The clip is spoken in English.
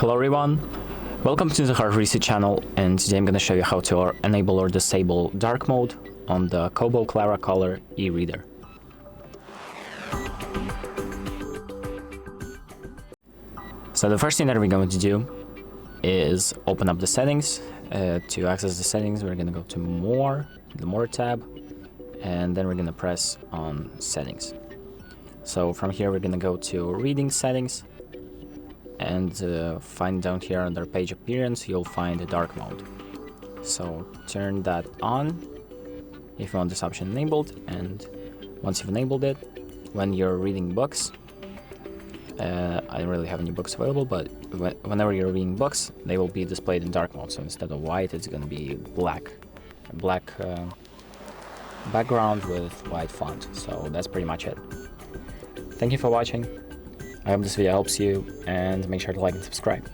Hello everyone, welcome to the HardReset channel, and today I'm going to show you how to enable or disable dark mode on the KOBO Clara Colour e-reader. So the first thing that we're going to do is open up the settings. To access the settings, we're going to go to the More tab, and then we're going to press on Settings. So from here we're going to go to Reading Settings, and find down here under Page Appearance you'll find the dark mode. So turn that on if you want this option enabled, and once you've enabled it, when you're reading books, I don't really have any books available, but whenever you're reading books, they will be displayed in dark mode. So instead of white, it's going to be black background with white font. So that's pretty much it. Thank you for watching. I hope this video helps you, and make sure to like and subscribe.